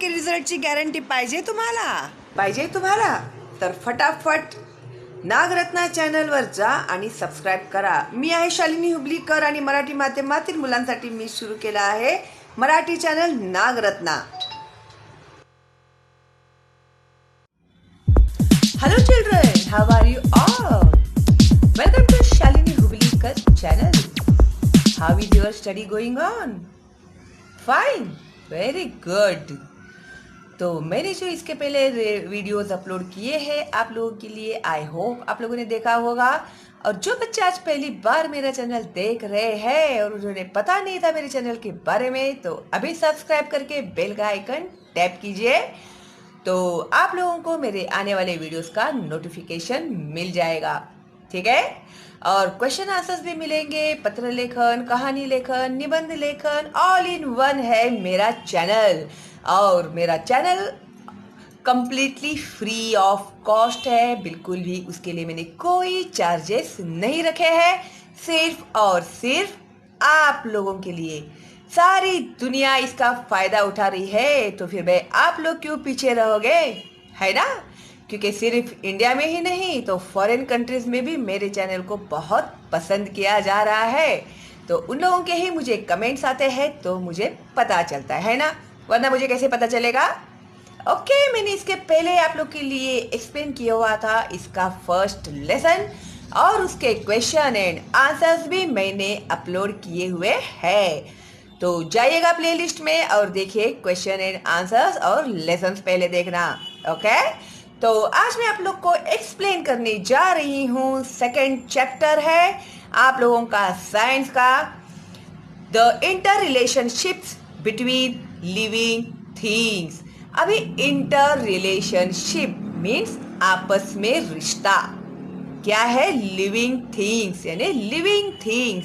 की रिझल्टची गॅरंटी पाहिजे तुम्हाला तर फटाफट नागरत्ना चॅनलवर जा आणि सबस्क्राईब करा. मी आहे शालिनी हुबलीकर आणि मराठी माध्यमातील मुलांसाठी मी सुरू केला आहे Marathi channel Nagarathna. Hello children, how are you all? Welcome to Shalini Hublekar channel. How is your study going on? Fine, very good. तो मैंने जो इसके पहले वीडियोस अपलोड किए हैं आप लोगों के लिए, आई होप आप लोगों ने देखा होगा. और जो बच्चे आज पहली बार मेरा चैनल देख रहे हैं और उन्हें पता नहीं था मेरे चैनल के बारे में, तो अभी सब्सक्राइब करके बेल का आइकन टैप कीजिए, तो आप लोगों को मेरे आने वाले वीडियोस का नोटिफिकेशन मिल जाएगा. ठीक है. और क्वेश्चन आंसर्स भी मिलेंगे, पत्र लेखन, कहानी लेखन, निबंध लेखन, ऑल इन वन है मेरा चैनल. और मेरा channel completely free of cost है, बिल्कुल भी उसके लिए मैंने कोई चार्जेस नहीं रखे हैं. सिर्फ और सिर्फ आप लोगों के लिए. सारी दुनिया इसका फायदा उठा रही है, तो फिर भाई आप लोग क्यों पीछे रहोगे, है ना. क्योंकि सिर्फ इंडिया में ही नहीं तो फॉरेन कंट्रीज में भी मेरे चैनल को बहुत पसंद किया जा रहा है. तो उन लोगों के ही मुझे कमेंट्स आते हैं तो मुझे पता चलता है ना, वरना मुझे कैसे पता चलेगा. ओके, मैंने इसके पहले आप लोग के लिए एक्सप्लेन किया हुआ था इसका फर्स्ट लेसन, और उसके क्वेश्चन एंड आंसर्स भी मैंने अपलोड किए हुए हैं. तो जाइएगा प्लेलिस्ट में और देखिए क्वेश्चन एंड आंसर्स और लेसन्स पहले देखना. ओके. तो आज मैं आप लोग को एक्सप्लेन करने जा रही हूँ, सेकेंड चैप्टर है आप लोगों का साइंस का, the inter relationships between living things. अभी इंटर रिलेशनशिप मीन्स आपस में रिश्ता. क्या है? लिविंग थिंग्स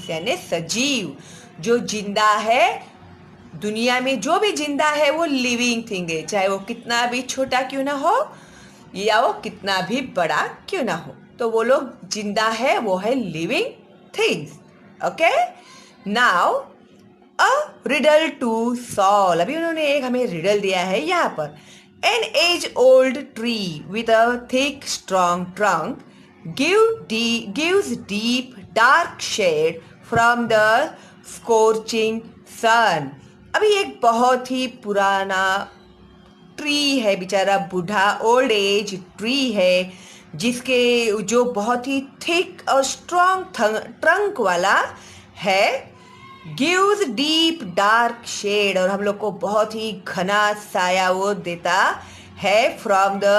यानी सजीव, जो जिंदा है. दुनिया में जो भी जिंदा है वो लिविंग थिंग है, चाहे वो कितना भी छोटा क्यों ना हो या वो कितना भी बड़ा क्यों ना हो, तो वो लोग जिंदा है, वो है living things. Okay. Now a riddle to solve. अभी उन्होंने एक हमें रिडल दिया है यहाँ पर. An age-old tree with a thick strong trunk gives deep dark shade from the scorching sun. अभी एक बहुत ही पुराना ट्री है, बेचारा बूढ़ा ओल्ड एज ट्री है, जिसके जो बहुत ही थिक और स्ट्रॉन्ग ट्रंक वाला है. गिव्स डीप डार्क शेड, और हम लोग को बहुत ही घना साया वो देता है. फ्रॉम द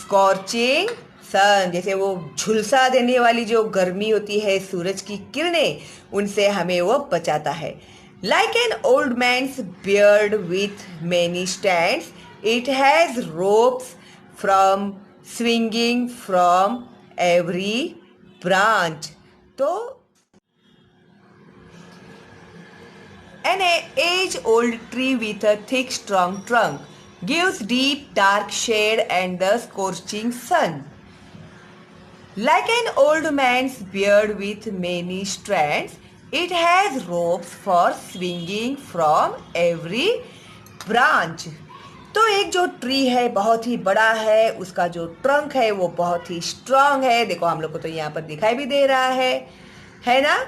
स्कॉर्चिंग सन, जैसे वो झुलसा देने वाली जो गर्मी होती है सूरज की किरणें, उनसे हमें वो बचाता है. Like an old man's beard with many stands, it has ropes from swinging from every branch. तो an age-old tree with a thick, strong trunk gives deep, dark shade and the scorching sun. Like an old man's beard with many strands, it has ropes for swinging from every branch. तो एक जो tree है बहुत ही बड़ा है, उसका जो trunk है वो बहुत ही स्ट्रांग है. देखो हम लोग को तो यहाँ पर दिखाई भी दे रहा है ना.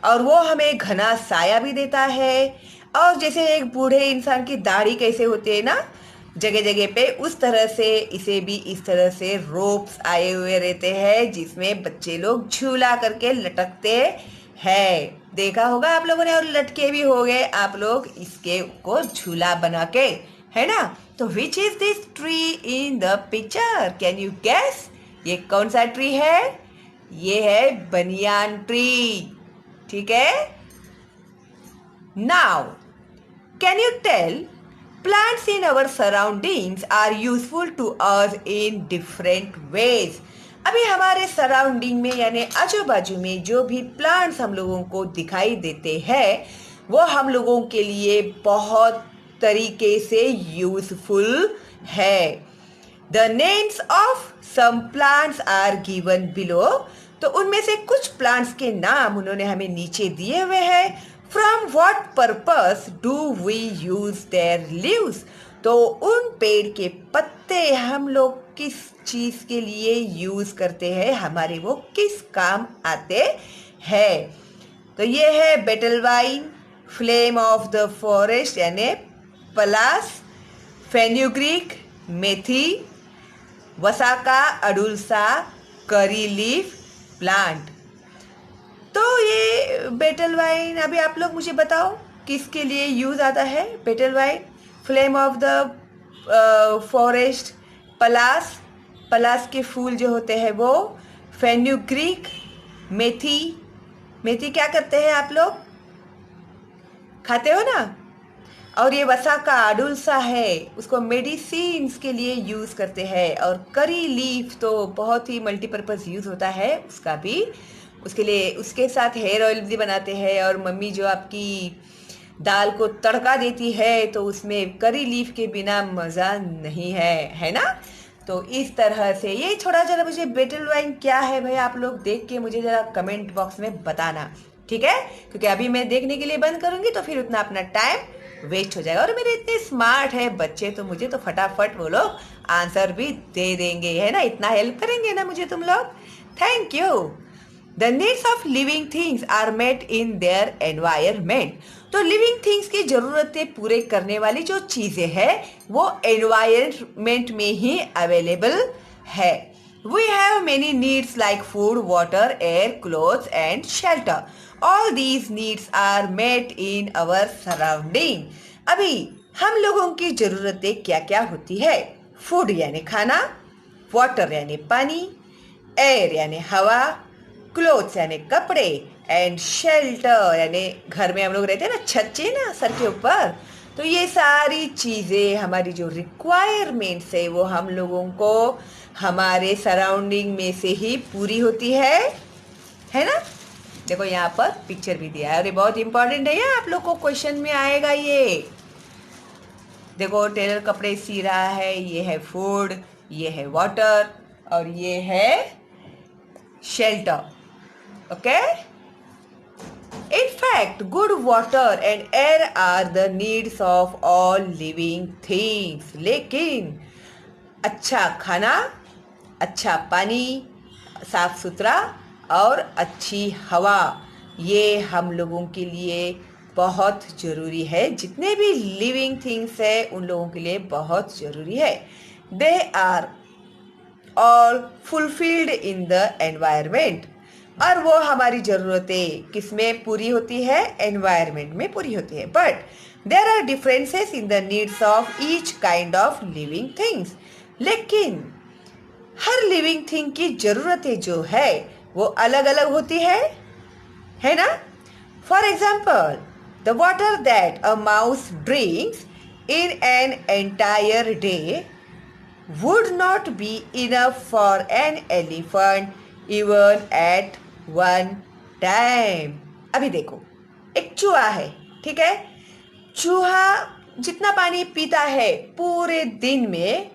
और वो हमें घना साया भी देता है. और जैसे एक बूढ़े इंसान की दाढ़ी कैसे होती है ना जगह जगह पे, उस तरह से इसे भी इस तरह से रोप्स आए हुए रहते हैं, जिसमें बच्चे लोग झूला करके लटकते हैं. देखा होगा आप लोगों ने, और लटके भी हो गए आप लोग इसके को झूला बना के, है ना. तो which is this tree in the picture? Can you guess? ये कौन सा ट्री है? ये है बनियान ट्री. ठीक है. Now can you tell, plants in our surroundings are useful to us in different ways. अभी हमारे सराउंडिंग में यानी आजू बाजू में जो भी प्लांट्स हम लोगों को दिखाई देते हैं वो हम लोगों के लिए बहुत तरीके से यूजफुल है. The names of some plants are given below. तो उनमें से कुछ प्लांट्स के नाम उन्होंने हमें नीचे दिए हुए हैं. From what purpose do we use their leaves? तो उन पेड़ के पत्ते हम लोग किस चीज़ के लिए यूज़ करते हैं, हमारे वो किस काम आते हैं? तो ये है betel vine, flame of the forest यानी पलास, फेन्यूग्रीक मेथी, वसाका अडुल्सा करी लीफ प्लांट। तो ये बेटल वाइन, अभी आप लोग मुझे बताओ किसके लिए यूज़ आता है betel vine? Flame of the forest, palash, पलास के फूल जो होते हैं वो, फेन्यूग्रीक, मेथी, मेथी क्या करते हैं आप लोग, खाते हो ना? और ये वसाका अडुल्सा है, उसको मेडिसिन्स के लिए यूज़ करते हैं। और करी लीफ तो बहुत ही मल्टीपर्पज़ यूज़ होता है उसका भी, उसके लिए उसके साथ हेयर ऑयल भी बनाते हैं। और मम्मी जो आपकी दाल को तड़का देती है तो उसमें करी लीफ के बिना मज़ा नहीं है ना? तो इस तरह से ये थोड़ा जरा मुझे बेटल वाइन क्या है भाई, आप लोग देख के मुझे ज़रा कमेंट बॉक्स में बताना, ठीक है? क्योंकि अभी मैं देखने के लिए बंद करूँगी तो फिर उतना अपना टाइम वेस्ट हो जाएगा। और मेरे इतने स्मार्ट है बच्चे तो मुझे तो फटाफट वो लोग आंसर भी दे देंगे, है ना? इतना हेल्प करेंगे ना मुझे तुम लोग, thank you. The needs of living things are met in their environment. तो लिविंग थिंग्स की ज़रूरतें पूरे करने वाली जो चीज़ें हैं वो एनवायरमेंट में ही अवेलेबल है। We have many needs like food, water, air, clothes and shelter. All these needs are met in our surrounding. अभी हम लोगों की ज़रूरतें क्या क्या होती है? फूड यानी खाना, वाटर यानी पानी, एयर यानी हवा, क्लोथ्स यानी कपड़े, एंड शेल्टर यानी घर में हम लोग रहते हैं ना, छत चाहिए ना सर के ऊपर। तो ये सारी चीज़ें हमारी जो रिक्वायरमेंट्स है वो हम लोगों को हमारे सराउंडिंग में से ही पूरी होती है ना? देखो यहाँ पर पिक्चर भी दिया है और ये बहुत इंपॉर्टेंट है, आप लोग को क्वेश्चन में आएगा ये। देखो टेलर कपड़े सी रहा है, ये है फूड, ये है वाटर और ये है shelter, okay? In fact, good water and air are the needs of all living things. लेकिन अच्छा खाना, अच्छा पानी, साफ सुथरा और अच्छी हवा, ये हम लोगों के लिए बहुत ज़रूरी है। जितने भी लिविंग थिंग्स है उन लोगों के लिए बहुत ज़रूरी है। They are all fulfilled in the environment। और वो हमारी ज़रूरतें किस में पूरी होती है? एनवायरनमेंट में पूरी होती है। But there are differences in the needs of each kind of living things. लेकिन हर लिविंग थिंग की ज़रूरतें जो है वो अलग अलग होती है ना? For example, the water that a mouse drinks in an entire day would not be enough for an elephant even at one time। अभी देखो, एक चूहा है, ठीक है? चूहा जितना पानी पीता है पूरे दिन में,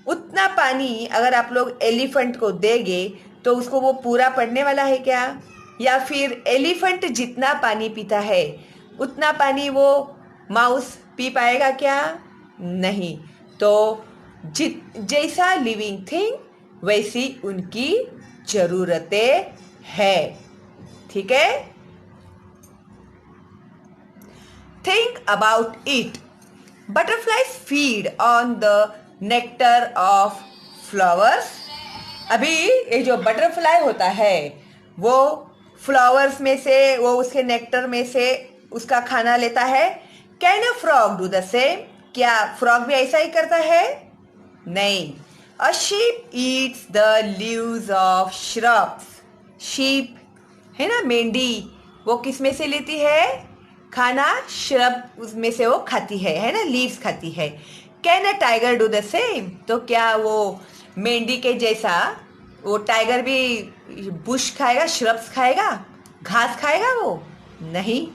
उतना पानी अगर आप लोग एलिफेंट को देंगे तो उसको वो पूरा पड़ने वाला है क्या? या फिर एलिफेंट जितना पानी पीता है उतना पानी वो माउस पी पाएगा क्या? नहीं। तो जैसा लिविंग थिंग वैसी उनकी ज़रूरतें है, ठीक है? Think about it. Butterflies feed on the nectar of flowers. अभी ये जो बटरफ्लाई होता है वो फ्लावर्स में से, वो उसके नेक्टर में से उसका खाना लेता है। Can a frog do the same? क्या फ्रॉग भी ऐसा ही करता है? नहीं। A sheep eats the leaves of shrubs. Sheep है ना, मेंढी, वो किस में से लेती है खाना? श्रब उसमें से वो खाती है ना, लीव्स खाती है। Can a tiger do the same? तो क्या वो मेंढी के जैसा वो टाइगर भी बुश खाएगा, श्रब्स खाएगा, घास खाएगा? वो नहीं।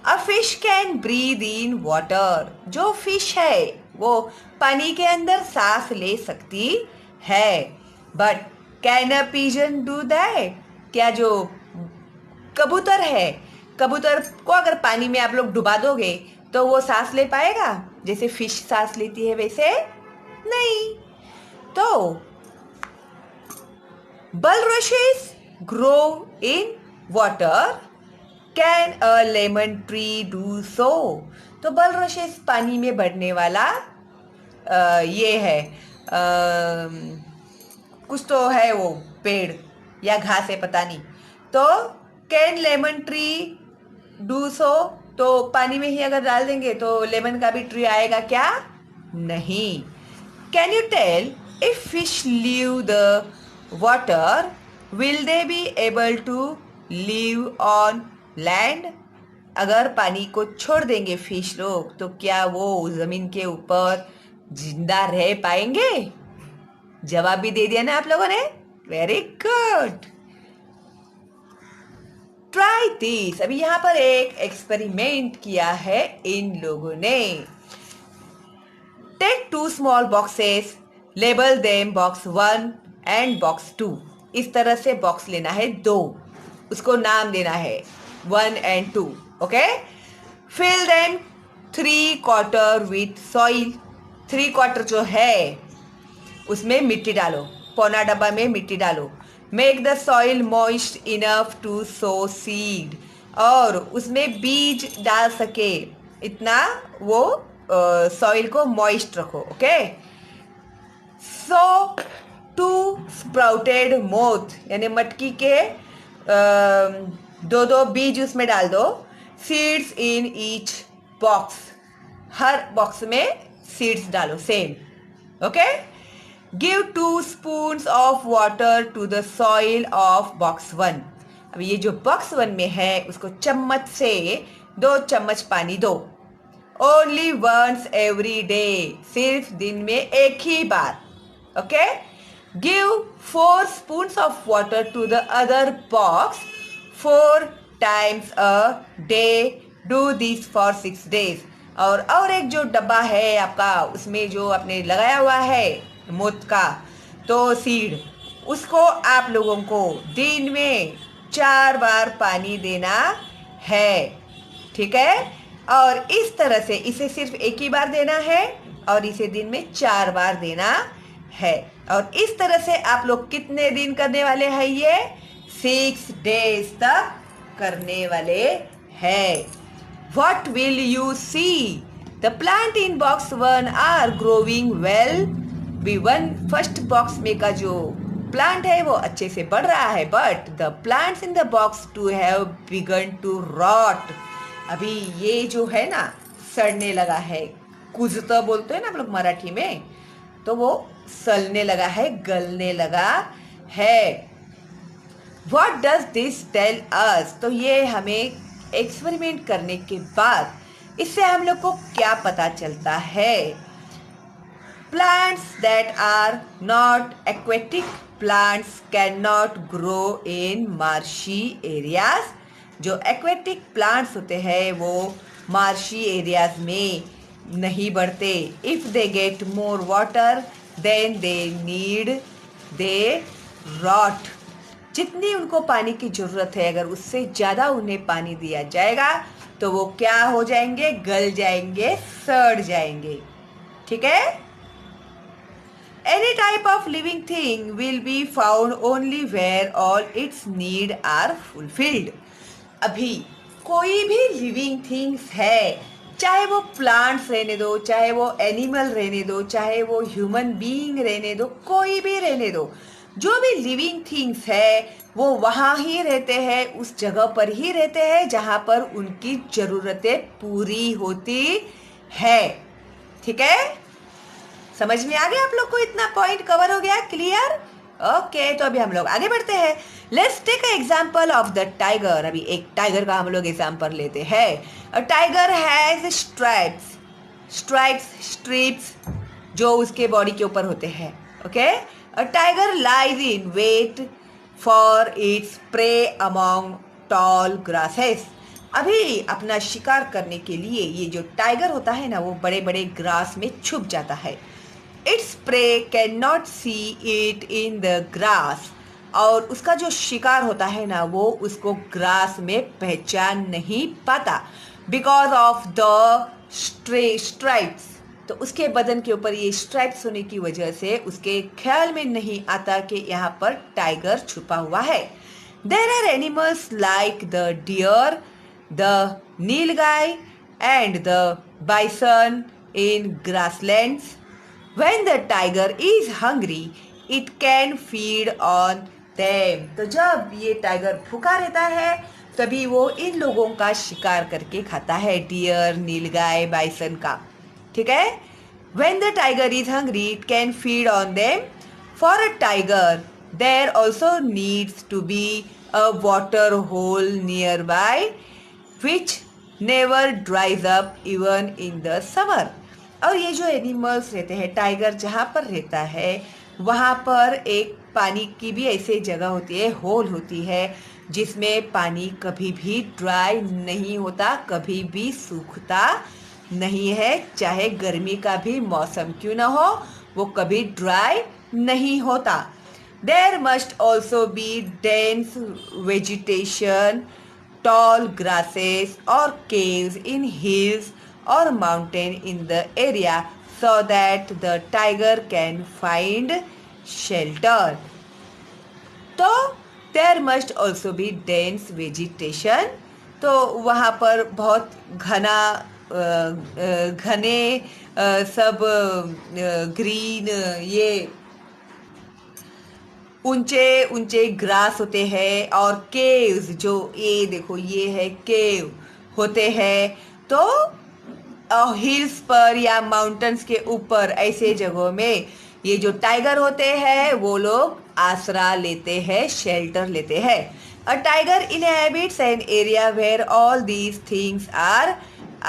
A fish can breathe in water. जो फिश है वो पानी के अंदर सांस ले सकती है। But can a pigeon do that? क्या जो कबूतर है, कबूतर को अगर पानी में आप लोग डुबा दोगे तो वो सांस ले पाएगा? जैसे फिश सांस लेती है वैसे नहीं। तो bulrushes grow in water, can a lemon tree do so? तो bulrushes पानी में बढ़ने वाला ये है, कुछ तो है वो पेड़ या घास है पता नहीं। तो can lemon tree do so? तो पानी में ही अगर डाल देंगे तो लेमन का भी ट्री आएगा क्या? नहीं। Can you tell if fish leave the water will they be able to live on land? अगर पानी को छोड़ देंगे फिश लोग तो क्या वो जमीन के ऊपर जिंदा रह पाएंगे? जवाब भी दे दिया ना आप लोगों ने, वेरी गुड। Try this. अभी यहां पर एक एक्सपेरिमेंट किया है इन लोगों ने। Take 2 small boxes, label them box 1 and box 2। इस तरह से बॉक्स लेना है 2, उसको नाम देना है 1 and 2, okay. Fill them 3/4 with soil. 3/4 जो है उसमें मिट्टी डालो, पौना डब्बा में मिट्टी डालो। Make the soil moist enough to sow seed, और उसमें बीज डाल सके इतना वो सॉइल को मॉइस्ट रखो, ओके। सो 2 स्प्राउटेड मोथ, यानी मटकी के 2 बीज उसमें डाल दो। सीड्स इन ईच बॉक्स, हर बॉक्स में सीड्स डालो same, okay. Give 2 spoons of water to the soil of box 1। अब ये जो बॉक्स 1 में है उसको चम्मच से 2 चम्मच पानी दो। ओनली वंस एवरी डे, सिर्फ दिन में एक ही बार, okay. Give 4 spoons of water to the other box 4 times a day. Do this for 6 days। और एक जो डब्बा है आपका, उसमें जो आपने लगाया हुआ है मोथ का तो सीड, उसको आप लोगों को दिन में 4 बार पानी देना है, ठीक है। और इस तरह से इसे सिर्फ एक ही बार देना है और इसे दिन में 4 बार देना है। और इस तरह से आप लोग कितने दिन करने वाले हैं? ये 6 days तक करने वाले हैं। What will you see? The plant in box 1 are growing well. First box में का जो प्लांट है वो अच्छे से बढ़ रहा है, but the plants in the box 2 have begun to rot. अभी ये जो है ना सड़ने लगा है, कुजता बोलते हैं ना आप लोग मराठी में, तो वो सलने लगा है, गलने लगा है। What does this tell us? तो ये हमें एक्सपेरिमेंट करने के बाद इससे हम लोग को क्या पता चलता है? Plants that are not aquatic plants cannot grow in marshy areas। जो aquatic plants होते हैं वो marshy areas में नहीं बढ़ते। If they get more water than they need, they rot। जितनी उनको पानी की जरूरत है, अगर उससे ज़्यादा उन्हें पानी दिया जाएगा तो वो क्या हो जाएंगे? गल जाएंगे, सड़ जाएंगे, ठीक है। Any type of living thing will be found only where all its need are fulfilled। अभी कोई भी लिविंग थिंग्स है, चाहे वो प्लांट्स रहने दो, चाहे वो एनिमल रहने दो, चाहे वो ह्यूमन बीइंग रहने दो, कोई भी रहने दो, जो भी लिविंग थिंग्स है वो वहाँ ही रहते हैं, उस जगह पर ही रहते हैं जहाँ पर उनकी ज़रूरतें पूरी होती है, ठीक है। समझ में आ गया आप लोग को? इतना पॉइंट कवर हो गया, क्लियर? ओके, तो अभी हम लोग आगे बढ़ते हैं। Let's take a example of the tiger. अभी एक टाइगर का हम लोग एग्जांपल लेते हैं। अ टाइगर हैज स्ट्रिप्स जो उसके बॉडी के ऊपर होते हैं, okay. A tiger lies in wait for its prey among tall grasses. अभी अपना शिकार करने के लिए ये जो टाइगर होता है ना वो बड़े बड़े ग्रास में छुप जाता है। Its prey can not see it in the grass. और उसका जो शिकार होता है ना वो उसको ग्रास में पहचान नहीं पाता, बिकॉज ऑफ द स्ट्राइप्स। तो उसके बदन के ऊपर ये स्ट्राइप्स होने की वजह से उसके ख्याल में नहीं आता कि यहाँ पर टाइगर छुपा हुआ है। There are animals like the deer, the nilgai and the bison in grasslands. When the tiger is hungry, it can feed on them. तो जब ये टाइगर भूखा रहता है तभी वो इन लोगों का शिकार करके खाता है, डियर, नीलगाय, बाइसन का। ठीक है। When the tiger is hungry, it can feed on them. For a tiger, there also needs to be a water hole nearby, which never dries up even in the summer. और ये जो animals रहते हैं, tiger जहाँ पर रहता है वहाँ पर एक पानी की भी ऐसी जगह होती है, होल होती है, जिसमें पानी कभी भी ड्राई नहीं होता, कभी भी सूखता नहीं है। चाहे गर्मी का भी मौसम क्यों ना हो, वो कभी ड्राई नहीं होता। There must also be dense vegetation, tall grasses or caves in hills or mountain in the area so that the tiger can find shelter. तो there must also be dense vegetation. तो वहाँ पर बहुत घने सब green ये ऊंचे ऊंचे ग्रास होते हैं, और केव्स, जो ये देखो ये है केव होते हैं। तो हिल्स पर या माउंटेन्स के ऊपर ऐसे जगहों में ये जो टाइगर होते हैं वो लोग आसरा लेते हैं, शेल्टर लेते हैं। A tiger inhabits an area where all these things are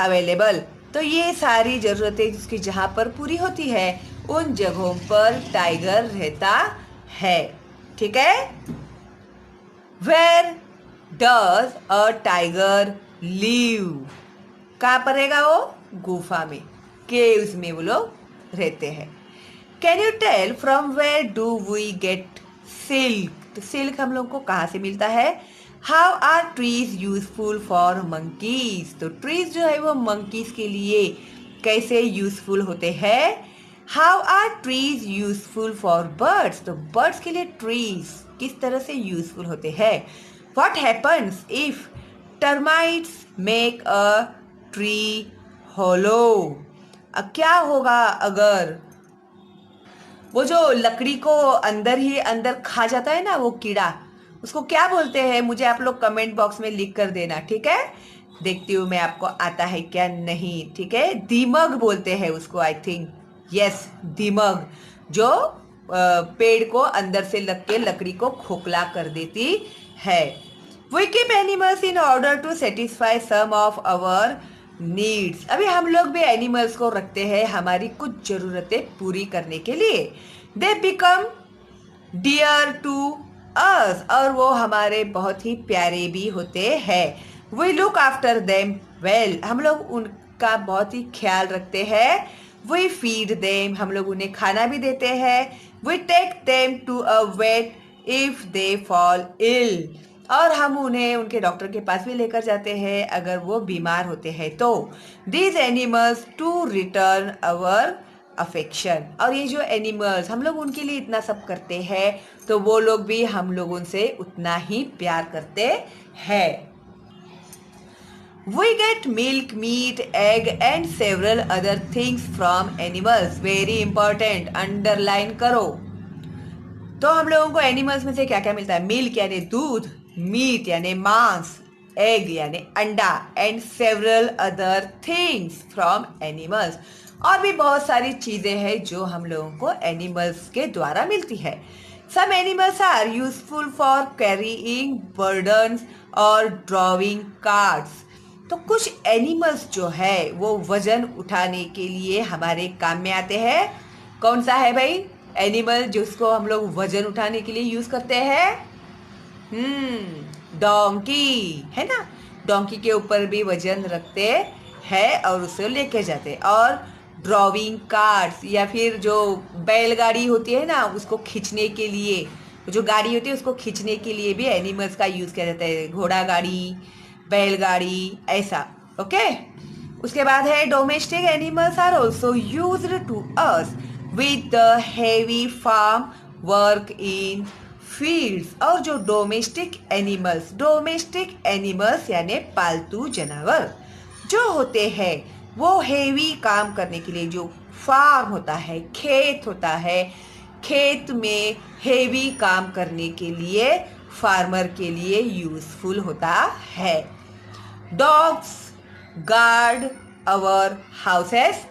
available. तो ये सारी ज़रूरतें जिसकी जहाँ पर पूरी होती है उन जगहों पर टाइगर रहता है। ठीक है। Where does a tiger live? कहाँ पर रहेगा वो? गुफा में, केव्स में वो लोग रहते हैं। Can you tell from where do we get silk? तो सिल्क हम लोग को कहाँ से मिलता है? How are trees useful for monkeys? तो ट्रीज जो है वो मंकीज के लिए कैसे यूजफुल होते हैं? How are trees useful for birds? तो बर्ड्स के लिए ट्रीज किस तरह से यूजफुल होते हैं? What happens if termites make a tree hollow? क्या होगा अगर वो जो लकड़ी को अंदर ही अंदर खा जाता है ना, वो कीड़ा, उसको क्या बोलते हैं? मुझे आप लोग कमेंट बॉक्स में लिख कर देना। ठीक है। देखती हूँ मैं आपको आता है क्या नहीं। ठीक है। दीमक बोलते हैं उसको, आई थिंक। यस, दीमक, जो पेड़ को अंदर से लग के लकड़ी को खोखला कर देती है। We keep animals in order to satisfy some of our needs. अभी हम लोग भी एनिमल्स को रखते हैं हमारी कुछ ज़रूरतें पूरी करने के लिए। They become dear to us, और वो हमारे बहुत ही प्यारे भी होते हैं। We look after them well, हम लोग उनका बहुत ही ख्याल रखते हैं। वी फीड देम, हम लोग उन्हें खाना भी देते हैं। We take them to a vet if they fall ill, और हम उन्हें उनके डॉक्टर के पास भी लेकर जाते हैं अगर वो बीमार होते हैं तो। These animals to return our affection, और ये जो एनिमल्स हम लोग उनके लिए इतना सब करते हैं तो वो लोग भी हम लोगों से उतना ही प्यार करते हैं। We get milk, meat, egg and several other things from animals. Very important, underline करो। तो हम लोगों को एनिमल्स में से क्या क्या मिलता है? मिल्क यानी दूध, मीट यानी मांस, एग यानी अंडा, and several other things from animals, और भी बहुत सारी चीज़ें हैं जो हम लोगों को एनिमल्स के द्वारा मिलती है। Some animals are useful for carrying burdens और ड्राइंग कार्ड्स। तो कुछ एनिमल्स जो है वो वजन उठाने के लिए हमारे काम में आते हैं। कौन सा है भाई एनिमल जिसको हम लोग वजन उठाने के लिए यूज करते हैं? डोंकी, है ना। डोंकी के ऊपर भी वजन रखते हैं और उसे लेके जाते हैं। और ड्राइंग कार्ड्स, या फिर जो बैलगाड़ी होती है ना, उसको खींचने के लिए, जो गाड़ी होती है उसको खींचने के लिए भी एनिमल्स का यूज किया जाता है। घोड़ा गाड़ी, बैलगाड़ी, ऐसा। ओके। उसके बाद है domestic animals are also used to us with the heavy farm work in fields. और जो डोमेस्टिक एनिमल्स यानी पालतू जानवर जो होते हैं वो हेवी काम करने के लिए, जो फार्म होता है, खेत होता है, खेत में हेवी काम करने के लिए फार्मर के लिए यूजफुल होता है। डॉग्स गार्ड अवर हाउसेस।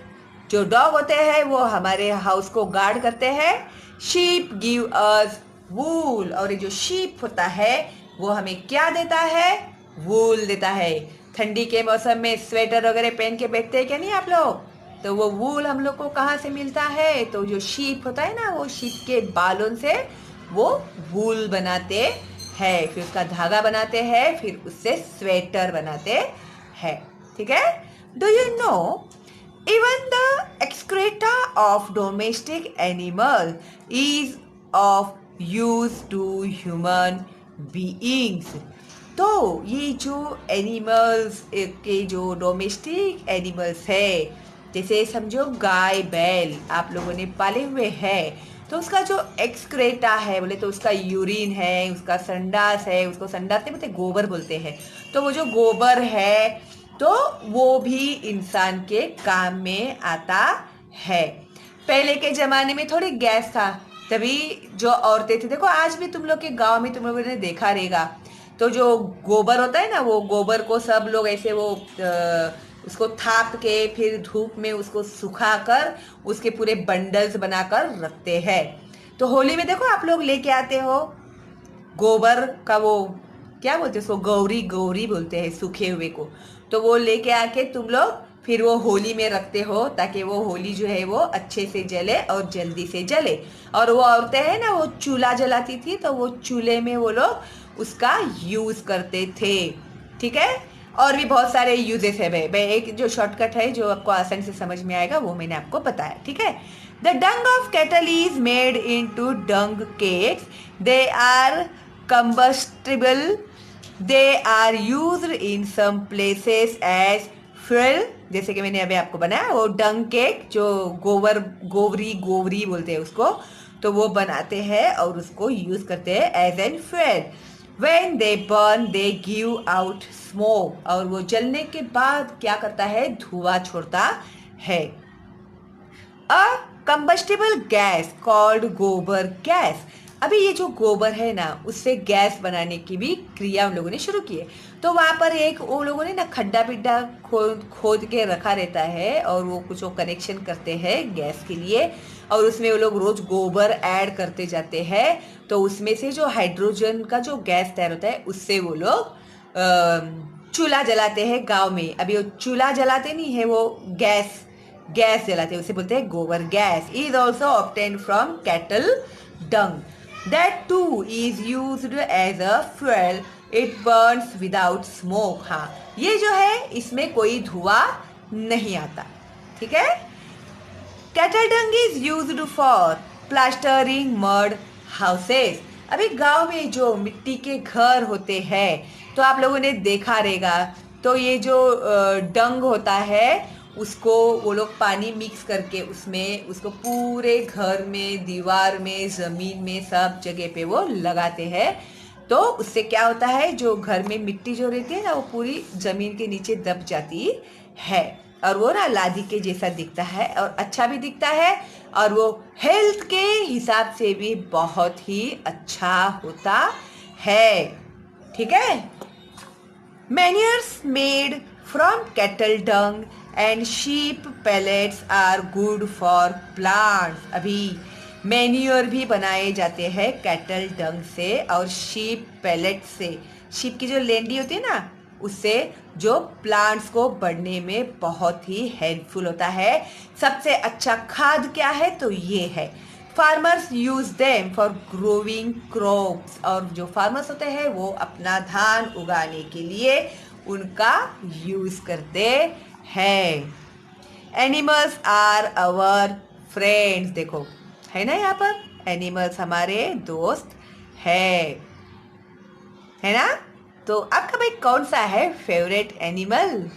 जो डॉग होते हैं वो हमारे हाउस को गार्ड करते हैं। शीप गिव अस वूल। और ये जो शीप होता है वो हमें क्या देता है? वूल देता है। ठंडी के मौसम में स्वेटर वगैरह पहन के बैठते हैं क्या नहीं आप लोग? तो वो वूल हम लोग को कहाँ से मिलता है? तो जो शीप होता है ना, वो शीप के बालों से वो वूल बनाते हैं, फिर उसका धागा बनाते हैं, फिर उससे स्वेटर बनाते हैं। ठीक है? Do you know even the excreta of domestic animal is of use to human beings. तो ये जो एनिमल्स के जो डोमेस्टिक एनिमल्स है, जैसे समझो गाय बैल आप लोगों ने पाले हुए हैं, तो उसका जो एक्सक्रेटा है बोले तो उसका यूरिन है, उसका संडास है, उसको संडास नहीं बोलते, गोबर बोलते हैं। तो वो जो गोबर है तो वो भी इंसान के काम में आता है। पहले के ज़माने में थोड़ी गैस था, तभी जो औरतें थी, देखो आज भी तुम लोग के गांव में तुम लोगों ने देखा रहेगा, तो जो गोबर होता है ना, वो गोबर को सब लोग ऐसे वो उसको थाप के फिर धूप में उसको सुखाकर उसके पूरे बंडल्स बनाकर रखते हैं। तो होली में देखो आप लोग लेके आते हो गोबर का, वो क्या बोलते हैं उसको, गौरी गौरी बोलते हैं सूखे हुए को। तो वो लेके आके तुम लोग फिर वो होली में रखते हो ताकि वो होली जो है वो अच्छे से जले और जल्दी से जले। और वो औरतें हैं ना, वो चूल्हा जलाती थी, तो वो चूल्हे में वो लोग उसका यूज करते थे। ठीक है? और भी बहुत सारे यूजेस है भाई। एक जो शॉर्टकट है जो आपको आसानी से समझ में आएगा वो मैंने आपको बताया। ठीक है? The dung of cattle is made into dung cakes. They are combustible. They are used in some places as fuel। जैसे कि मैंने अभी आपको बनाया वो डंग केक, जो गोवरी बोलते हैं उसको, तो वो बनाते हैं और उसको यूज करते हैं as an fuel. When they burn they give out smoke। और वो जलने के बाद क्या करता है? धुआं छोड़ता है। अ कंबस्टिबल गैस कॉल्ड गोबर गैस। अभी ये जो गोबर है ना, उससे गैस बनाने की भी क्रिया उन लोगों ने शुरू की है। तो वहाँ पर एक वो लोगों ने ना खड्डा पिड्डा खोद के रखा रहता है और वो कुछ वो कनेक्शन करते हैं गैस के लिए, और उसमें वो लोग रोज गोबर ऐड करते जाते हैं। तो उसमें से जो हाइड्रोजन का जो गैस तैयार होता है उससे वो लोग चूल्हा जलाते हैं गाँव में। अभी वो चूल्हा जलाते नहीं है, वो गैस जलाते हैं, उसे बोलते हैं गोबर gas. Is also obtain from cattle dung। That too is used as a fuel। It burns without smoke। हाँ, ये जो है इसमें कोई धुआं नहीं आता। ठीक है? Cattle dung is used for plastering mud houses। अभी गांव में जो मिट्टी के घर होते हैं तो आप लोगों ने देखा रहेगा, तो ये जो डंग होता है उसको वो लोग पानी मिक्स करके उसमें उसको पूरे घर में, दीवार में, ज़मीन में, सब जगह पे वो लगाते हैं। तो उससे क्या होता है, जो घर में मिट्टी जो रहती है ना वो पूरी ज़मीन के नीचे दब जाती है और वो ना लादी के जैसा दिखता है और अच्छा भी दिखता है, और वो हेल्थ के हिसाब से भी बहुत ही अच्छा होता है। ठीक है? Manures made from cattle dung and sheep pellets are good for plants. अभी मैन्योर भी बनाए जाते हैं कैटल डंग से और शीप पैलेट से। शीप की जो लेंडी होती है ना, उससे जो प्लांट्स को बढ़ने में बहुत ही हेल्पफुल होता है। सबसे अच्छा खाद क्या है? तो ये है, farmers use them for growing crops. और जो फार्मर्स होते हैं वो अपना धान उगाने के लिए उनका यूज करते हैं। Animals are our friends. देखो है ना, यहाँ पर एनिमल्स हमारे दोस्त है ना? तो आपका भाई कौन सा है फेवरेट एनिमल?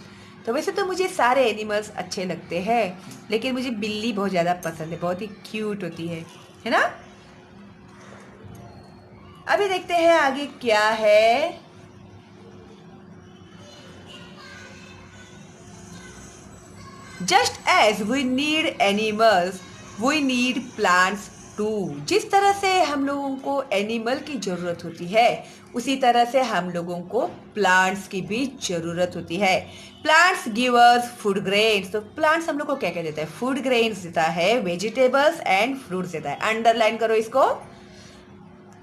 तो वैसे तो मुझे सारे एनिमल्स अच्छे लगते हैं, लेकिन मुझे बिल्ली बहुत ज़्यादा पसंद है, बहुत ही क्यूट होती है ना। अभी देखते हैं आगे क्या है। Just as we need animals we need plants too. जिस तरह से हम लोगों को एनिमल की ज़रूरत होती है, उसी तरह से हम लोगों को प्लांट्स की भी ज़रूरत होती है। Plants give us food grains. तो प्लांट्स हम लोग को क्या क्या देता है? फूड ग्रेन्स देता है, वेजिटेबल्स एंड फ्रूट्स देता है। अंडरलाइन करो इसको,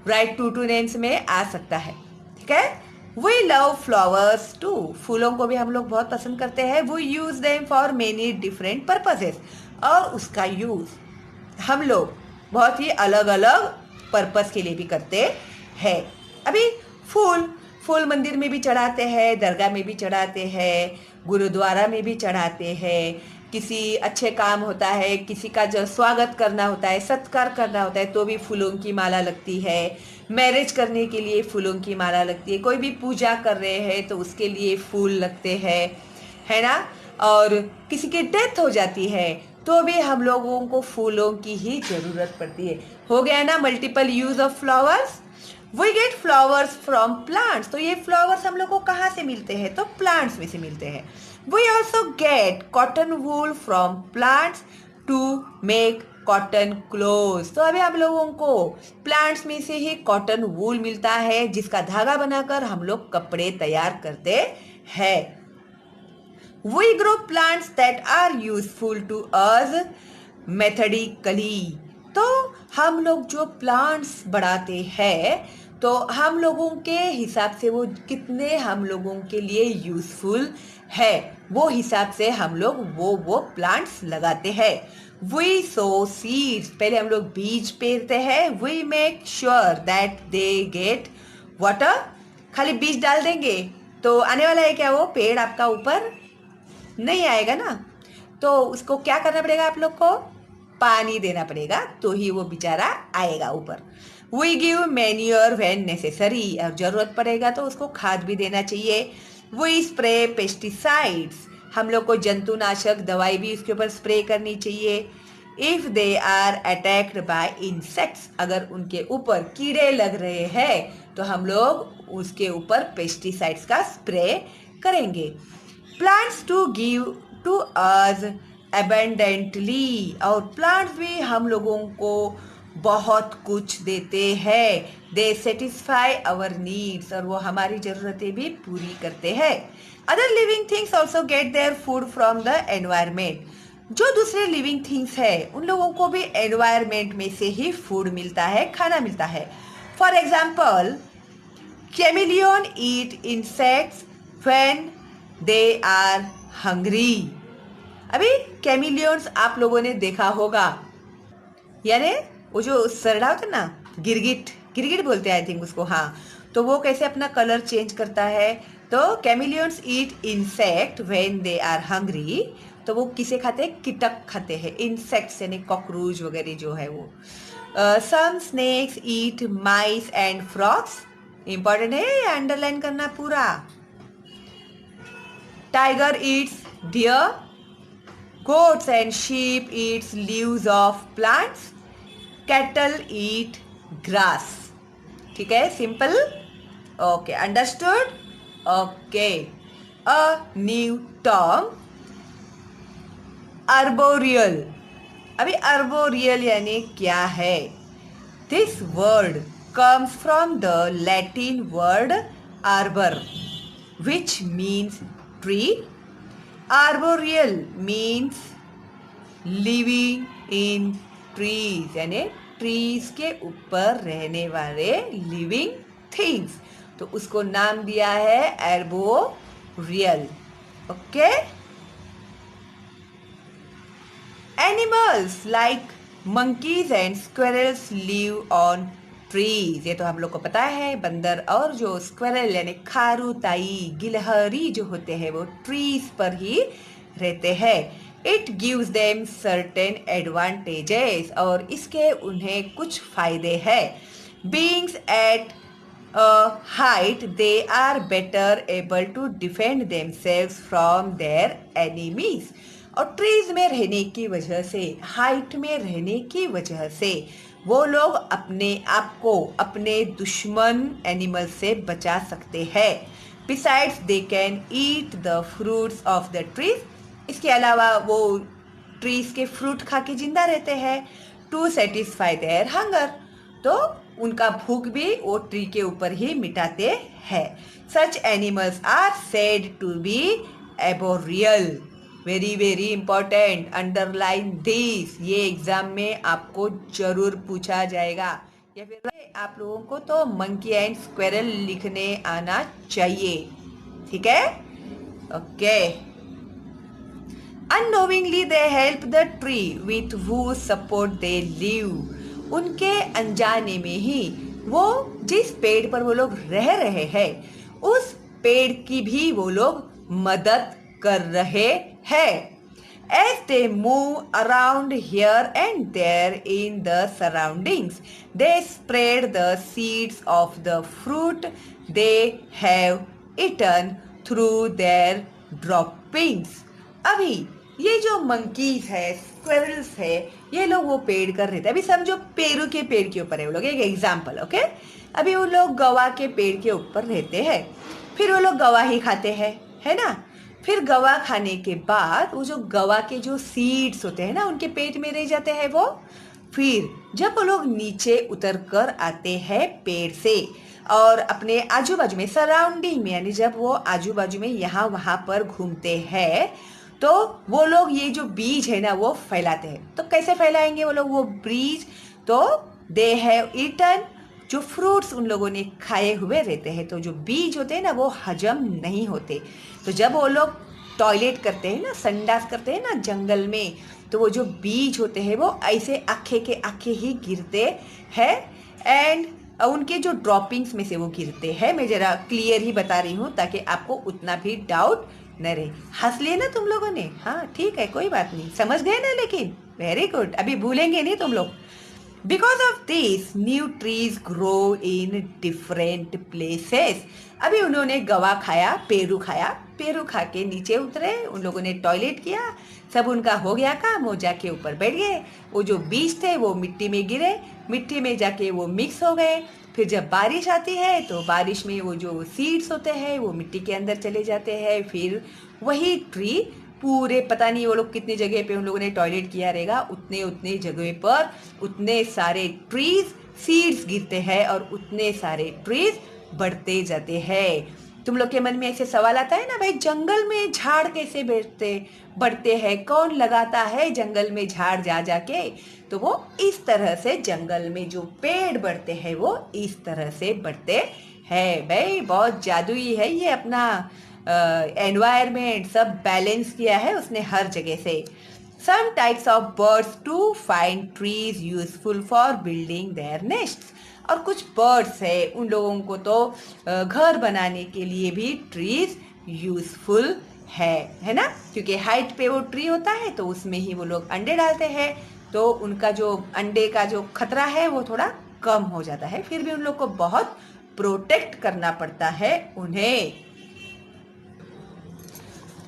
राइट टू नेम्स में आ सकता है, ठीक है। We love flowers too. फूलों को भी हम लोग बहुत पसंद करते हैं। We use them for many different purposes. और उसका यूज हम लोग बहुत ही अलग अलग पर्पस के लिए भी करते हैं। अभी फूल फूल मंदिर में भी चढ़ाते हैं, दरगाह में भी चढ़ाते हैं, गुरुद्वारा में भी चढ़ाते हैं। किसी अच्छे काम होता है, किसी का जो स्वागत करना होता है, सत्कार करना होता है, तो भी फूलों की माला लगती है। मैरिज करने के लिए फूलों की माला लगती है। कोई भी पूजा कर रहे हैं तो उसके लिए फूल लगते हैं, है ना। और किसी की डेथ हो जाती है तो भी हम लोगों को फूलों की ही ज़रूरत पड़ती है। हो गया ना multiple use of flowers. We get flowers from plants. तो ये फ्लावर्स हम लोग को कहाँ से मिलते हैं? तो प्लांट्स में से मिलते हैं। We also get cotton wool from plants to make cotton cloth. तो अभी हम लोगों को प्लांट्स में से ही कॉटन वूल मिलता है, जिसका धागा बनाकर हम लोग कपड़े तैयार करते हैं। We grow plants that are useful to us methodically. तो हम लोग जो प्लांट्स बढ़ाते हैं, तो हम लोगों के हिसाब से वो कितने हम लोगों के लिए यूजफुल है, वो हिसाब से हम लोग वो प्लांट्स लगाते हैं। We sow seeds. पहले हम लोग बीज पेरते हैं। We make sure that they get water. खाली बीज डाल देंगे तो आने वाला है क्या वो पेड़ आपका ऊपर? नहीं आएगा ना। तो उसको क्या करना पड़ेगा? आप लोग को पानी देना पड़ेगा, तो ही वो बेचारा आएगा ऊपर। We give manure when necessary. और जरूरत पड़ेगा तो उसको खाद भी देना चाहिए। We spray pesticides. हम लोग को जंतुनाशक दवाई भी उसके ऊपर स्प्रे करनी चाहिए। If they are attacked by insects. अगर उनके ऊपर कीड़े लग रहे हैं तो हम लोग उसके ऊपर पेस्टिसाइड्स का स्प्रे करेंगे। Plants to give to us abundantly. और प्लांट्स भी हम लोगों को बहुत कुछ देते हैं। They satisfy our needs. और वो हमारी ज़रूरतें भी पूरी करते हैं। Other living things also get their food from the environment. जो दूसरे लिविंग थिंग्स है उन लोगों को भी एनवायरमेंट में से ही फूड मिलता है, खाना मिलता है। For example, chameleon eat insects when they are hungry. अभी कैमिलियंस आप लोगों ने देखा होगा, यानी वो जो सरड़ा होता है ना, गिरगिट गिरगिट बोलते हैं आई थिंक उसको, हाँ। तो वो कैसे अपना कलर चेंज करता है? तो chameleons eat insect when they are hungry. तो वो किसे खाते हैं? कीटक खाते हैं, इंसेक्ट्स यानी कॉकरोच वगैरह जो है वो। Some snakes eat mice and frogs. Important है, ये अंडरलाइन करना पूरा। Tiger eats deer. Goats and sheep eats leaves of plants. Cattle eat grass. ठीक है, simple. Okay, understood. Okay, a new term, arboreal. अभी अर्बोरियल यानी क्या है? This word comes from the Latin word arbor, which means tree. Arboreal means living in trees, यानी trees के ऊपर रहने वाले लिविंग थिंग्स। तो उसको नाम दिया है arboreal. Okay. Animals like monkeys and squirrels live on trees. ये तो हम लोग को पता है, बंदर और जो स्क्वेरल यानी खारुताई गिलहरी जो होते हैं वो ट्रीज पर ही रहते हैं। It gives them certain advantages. और इसके उन्हें कुछ फायदे हैं। Beings at height, they are better able to defend themselves from their enemies. और ट्रीज में रहने की वजह से, हाइट में रहने की वजह से वो लोग अपने आप को अपने दुश्मन एनिमल से बचा सकते हैं. Besides they can eat the fruits of the trees. इसके अलावा वो ट्रीज के फ्रूट खा के जिंदा रहते हैं. टू सेटिस्फाई देयर हंगर, तो उनका भूख भी वो ट्री के ऊपर ही मिटाते हैं. Such animals are said to be arboreal. Very very important, underline this. ये एग्जाम में आपको जरूर पूछा जाएगा. या फिर आप लोगों को तो मंकी एंड स्क्वेरल लिखने आना चाहिए. ठीक है, okay. Unknowingly they help the tree with whose support they live. उनके अनजाने में ही वो जिस पेड़ पर वो लोग रह रहे हैं उस पेड़ की भी वो लोग मदद कर रहे हैं. As they move around here and there in the surroundings, they spread the seeds of the fruit they have eaten through their droppings. अभी ये जो मंकीज है, स्क्विरल्स है, ये लोग वो पेड़ कर रहे थे. अभी समझो पेरू के पेड़ के ऊपर है वो लोग, एक एग्जाम्पल. ओके, अभी वो लोग गवा के पेड़ के ऊपर रहते हैं. फिर वो लोग गवा ही खाते हैं, है ना. फिर गवा खाने के बाद वो जो गवा के जो सीड्स होते हैं ना उनके पेट में रह जाते हैं वो. फिर जब वो लोग नीचे उतर कर आते हैं पेड़ से और अपने आजू बाजू में सराउंडिंग में, यानी जब वो आजू बाजू में यहाँ वहाँ पर घूमते हैं तो वो लोग ये जो बीज है ना वो फैलाते हैं. तो कैसे फैलाएंगे वो लोग वो बीज? तो दे हैव ईटन, जो फ्रूट्स उन लोगों ने खाए हुए रहते हैं. तो जो बीज होते हैं ना वो हजम नहीं होते. तो जब वो लोग टॉयलेट करते हैं ना, संडास करते हैं ना जंगल में, तो वो जो बीज होते हैं वो ऐसे आखे के आखे ही गिरते हैं. एंड उनके जो ड्रॉपिंग्स में से वो गिरते हैं. मैं जरा क्लियर ही बता रही हूँ ताकि आपको उतना भी डाउट न रहे. हंस लिए ना तुम लोगों ने? हाँ ठीक है, कोई बात नहीं, समझ गए ना. लेकिन वेरी गुड, अभी भूलेंगे नहीं तुम लोग. Because of this, new trees grow in different places. अभी उन्होंने गवा खाया, पेरू खाया, पेरू खा के नीचे उतरे, उन लोगों ने टॉयलेट किया, सब उनका हो गया काम, वो जाके ऊपर बैठ गए. वो जो बीज थे वो मिट्टी में गिरे, मिट्टी में जाके वो मिक्स हो गए. फिर जब बारिश आती है तो बारिश में वो जो सीड्स होते हैं वो मिट्टी के अंदर चले जाते हैं. फिर वही ट्री पूरे, पता नहीं वो लोग कितनी जगह पे उन लोगों ने टॉयलेट किया रहेगा, उतने उतने जगह पर उतने सारे ट्रीज सीड्स गिरते हैं और उतने सारे ट्रीज बढ़ते जाते हैं. तुम लोग के मन में ऐसे सवाल आता है ना, भाई जंगल में झाड़ कैसे बढ़ते हैं, कौन लगाता है जंगल में झाड़ जा जाके? तो वो इस तरह से जंगल में जो पेड़ बढ़ते हैं वो इस तरह से बढ़ते हैं. भाई बहुत जादुई है ये अपना एनवायरमेंट, सब बैलेंस किया है उसने हर जगह से. Some types of birds to find trees useful for building their nests. और कुछ बर्ड्स है उन लोगों को तो घर बनाने के लिए भी ट्रीज यूजफुल है ना, क्योंकि हाइट पे वो ट्री होता है तो उसमें ही वो लोग अंडे डालते हैं. तो उनका जो अंडे का जो खतरा है वो थोड़ा कम हो जाता है. फिर भी उन लोग को बहुत प्रोटेक्ट करना पड़ता है उन्हें.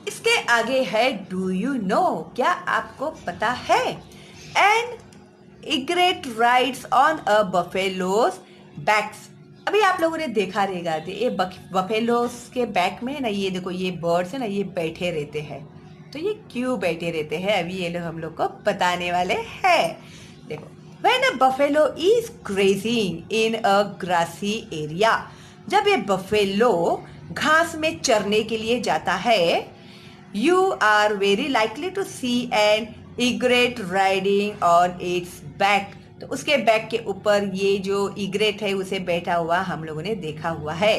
इसके आगे है डू यू नो, क्या आपको पता है? An egret rides on a buffalo's backs. अभी आप लोगों ने देखा रहेगा ये बफेलोस के बैक में ना, ये देखो ये बर्ड्स है ना, ये बैठे रहते हैं. तो ये क्यों बैठे रहते हैं अभी ये लोग हम लोग को बताने वाले हैं. देखो, when a buffalo is grazing in a grassy area, जब ये बफेलो घास में चरने के लिए जाता है, you are very likely to see an egret riding on its back. तो उसके बैक के ऊपर ये जो इग्रेट है उसे बैठा हुआ हम लोगों ने देखा हुआ है.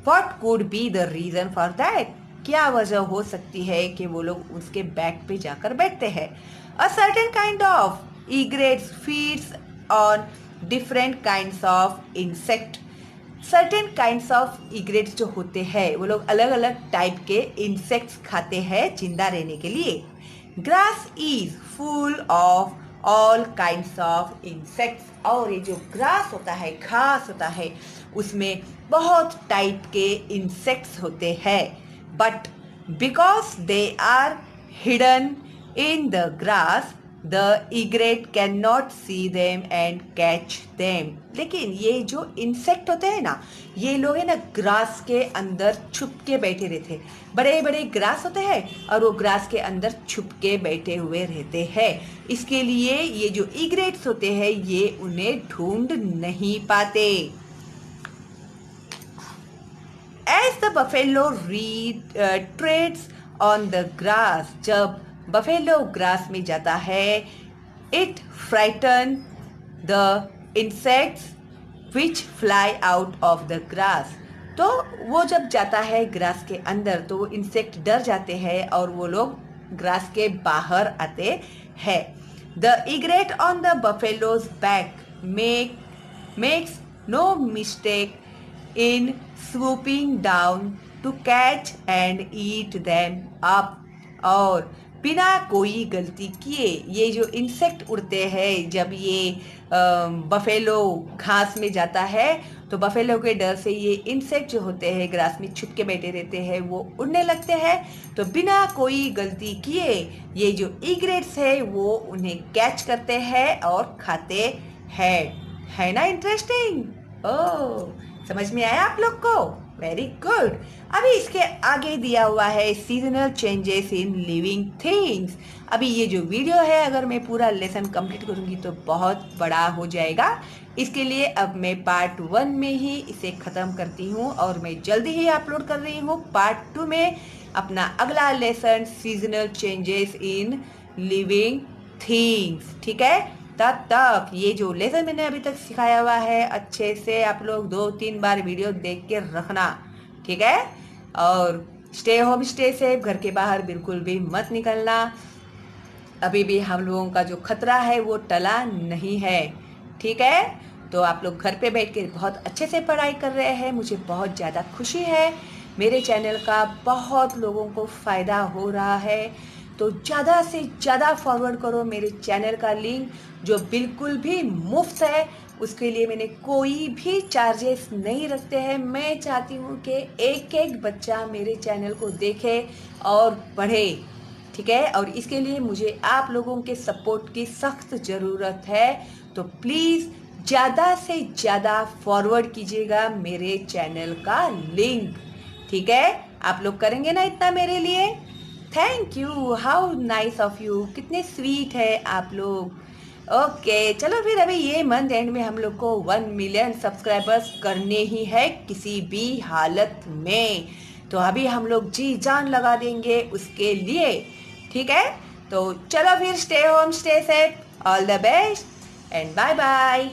What could be the reason for that? क्या वजह हो सकती है कि वो लोग उसके बैक पे जाकर बैठते हैं? A certain kind of egrets feeds on different kinds of insect. Certain kinds of egrets जो होते हैं वो लोग अलग अलग टाइप के इंसेक्ट्स खाते हैं जिंदा रहने के लिए. Grass is full of all kinds of insects. और ये जो ग्रास होता है, घास होता है, उसमें बहुत टाइप के इंसेक्ट्स होते हैं, but because they are hidden in the grass, the egret cannot see them and catch them। लेकिन ये जो इंसेक्ट होते हैं ना, ये लोग है ना ग्रास के अंदर छुप के बैठे रहते हैं। बड़े बड़े ग्रास होते हैं और वो ग्रास के अंदर छुप के बैठे हुए रहते हैं। इसके लिए ये जो इग्रेट्स होते हैं ये उन्हें ढूंढ नहीं पाते। As the buffalo treads on the grass, जब बफेलो ग्रास में जाता है, it frighten the insects which fly out of the grass. तो वो जब जाता है ग्रास के अंदर तो वो इंसेक्ट डर जाते हैं और वो लोग ग्रास के बाहर आते हैं। The egret on the buffalo's back makes no mistake in swooping down to catch and eat them up। और बिना कोई गलती किए ये जो इंसेक्ट उड़ते हैं, जब ये बफेलो घास में जाता है तो बफेलो के डर से ये इंसेक्ट जो होते हैं ग्रास में छुप के बैठे रहते हैं, वो उड़ने लगते हैं। तो बिना कोई गलती किए ये जो इग्रेट्स है वो उन्हें कैच करते हैं और खाते हैं। है ना इंटरेस्टिंग? ओह, समझ में आया आप लोग को? Very good. अभी इसके आगे दिया हुआ है seasonal changes in living things. अभी ये जो वीडियो है अगर मैं पूरा लेसन कंप्लीट करूंगी तो बहुत बड़ा हो जाएगा, इसके लिए अब मैं पार्ट 1 में ही इसे ख़त्म करती हूँ और मैं जल्दी ही अपलोड कर रही हूँ पार्ट 2 में अपना अगला lesson seasonal changes in living things. ठीक है, तब तक ये जो लेसन मैंने अभी तक सिखाया हुआ है अच्छे से आप लोग 2-3 बार वीडियो देख के रखना। ठीक है, और स्टे होम स्टे सेफ, घर के बाहर बिल्कुल भी मत निकलना। अभी भी हम लोगों का जो खतरा है वो टला नहीं है। ठीक है, तो आप लोग घर पे बैठ के बहुत अच्छे से पढ़ाई कर रहे हैं, मुझे बहुत ज़्यादा खुशी है। मेरे चैनल का बहुत लोगों को फ़ायदा हो रहा है, तो ज़्यादा से ज़्यादा फॉरवर्ड करो मेरे चैनल का लिंक जो बिल्कुल भी मुफ्त है। उसके लिए मैंने कोई भी चार्जेस नहीं रखते हैं। मैं चाहती हूँ कि एक एक बच्चा मेरे चैनल को देखे और पढ़े। ठीक है, और इसके लिए मुझे आप लोगों के सपोर्ट की सख्त ज़रूरत है। तो प्लीज़ ज़्यादा से ज़्यादा फॉरवर्ड कीजिएगा मेरे चैनल का लिंक। ठीक है, आप लोग करेंगे ना इतना मेरे लिए? Thank you, how nice of you, कितने स्वीट है आप लोग। ओके, चलो फिर अभी ये मंथ एंड में हम लोग को 1 मिलियन सब्सक्राइबर्स करने ही है किसी भी हालत में। तो अभी हम लोग जी जान लगा देंगे उसके लिए। ठीक है, तो चलो फिर stay home stay safe, all the best and bye bye.